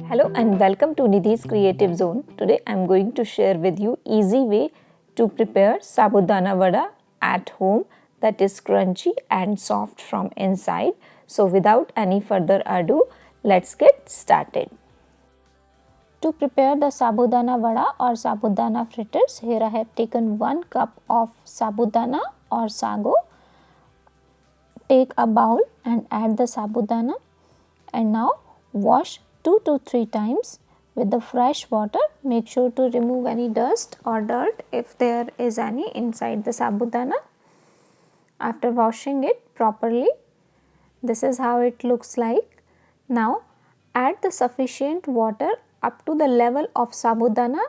Hello and welcome to Nidhi's Creative Zone. Today I am going to share with you easy way to prepare sabudana vada at home that is crunchy and soft from inside. So without any further ado, let's get started. To prepare the sabudana vada or sabudana fritters, here I have taken 1 cup of sabudana or sago. Take a bowl and add the sabudana and now wash 2 to 3 times with the fresh water. Make sure to remove any dust or dirt if there is any inside the sabudana. After washing it properly, this is how it looks like. Now add the sufficient water up to the level of sabudana,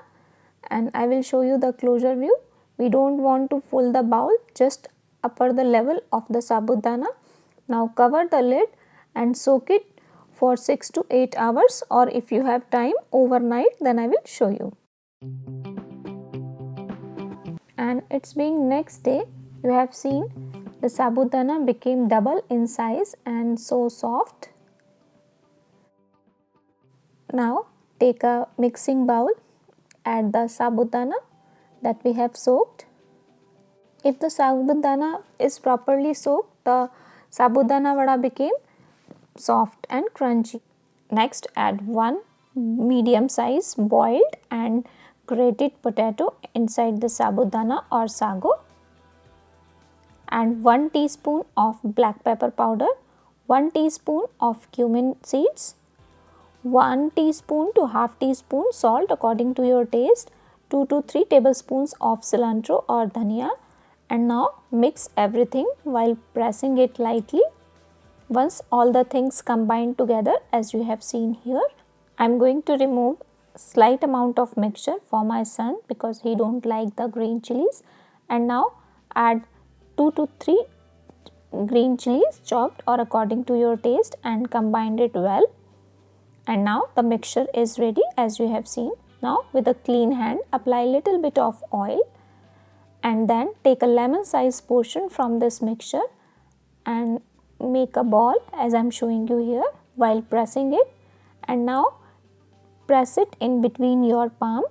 and I will show you the closer view. We don't want to fill the bowl, just upper the level of the sabudana. Now cover the lid and soak it for 6 to 8 hours, or if you have time overnight, then I will show you. And it's being next day, you have seen the sabudana became double in size and so soft. Now take a mixing bowl, add the sabudana that we have soaked. If the sabudana is properly soaked, the sabudana vada became soft and crunchy. Next add 1 medium size boiled and grated potato inside the sabudana or sago, and 1 teaspoon of black pepper powder, 1 teaspoon of cumin seeds, 1 teaspoon to half teaspoon salt according to your taste, 2 to 3 tablespoons of cilantro or dhania, and now mix everything while pressing it lightly. Once all the things combine together as you have seen here, I am going to remove slight amount of mixture for my son because he don't like the green chilies, and now add 2 to 3 green chilies chopped or according to your taste and combine it well. And now the mixture is ready as you have seen. Now with a clean hand apply little bit of oil and then take a lemon size portion from this mixture and make a ball as I am showing you here while pressing it, and now press it in between your palm.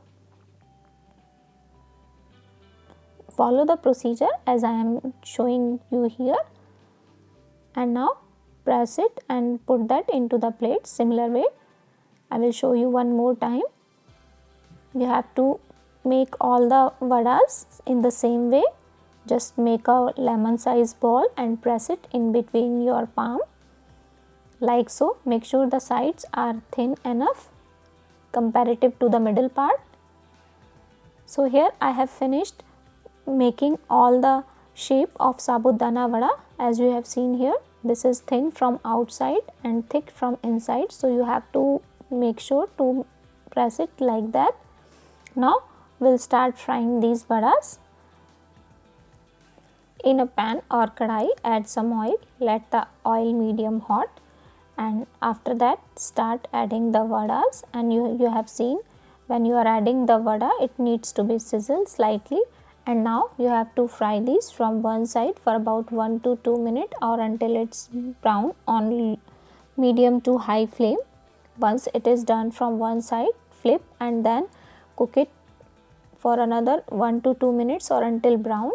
Follow the procedure as I am showing you here, and now press it and put that into the plate. Similar way I will show you one more time. You have to make all the vadas in the same way. Just make a lemon size ball and press it in between your palm like so. Make sure the sides are thin enough comparative to the middle part. So here I have finished making all the shape of sabudana vada as you have seen here. This is thin from outside and thick from inside, so you have to make sure to press it like that. Now we'll start frying these vadas. In a pan or kadai, add some oil, let the oil medium hot, and after that start adding the vadas. And you have seen when you are adding the vada, it needs to be sizzled slightly, and now you have to fry these from one side for about 1 to 2 minutes or until it's brown on medium to high flame. Once it is done from one side, flip and then cook it for another 1 to 2 minutes or until brown.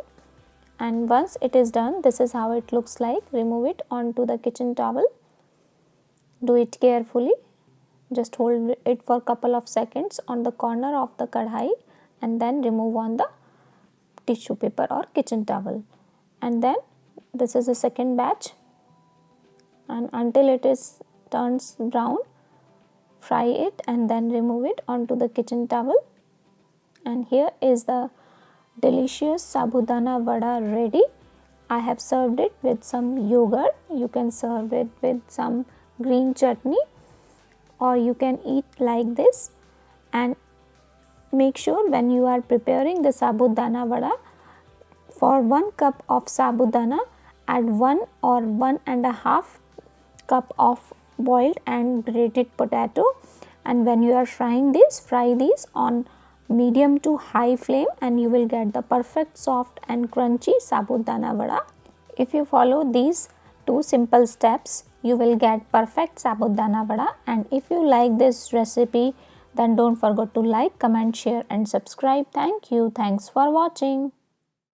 And once it is done, this is how it looks like. Remove it onto the kitchen towel. Do it carefully. Just hold it for a couple of seconds on the corner of the kadhai and then remove on the tissue paper or kitchen towel. And then this is the second batch, and until it is turns brown, fry it and then remove it onto the kitchen towel. And here is the delicious sabudana vada ready. I have served it with some yogurt. You can serve it with some green chutney or you can eat like this. And make sure when you are preparing the sabudana vada, for 1 cup of sabudana add 1 or 1.5 cup of boiled and grated potato, and when you are frying this, fry these on medium to high flame and you will get the perfect soft and crunchy sabudana vada. If you follow these 2 simple steps, you will get perfect sabudana vada. And if you like this recipe, then don't forget to like, comment, share and subscribe. Thank you. Thanks for watching.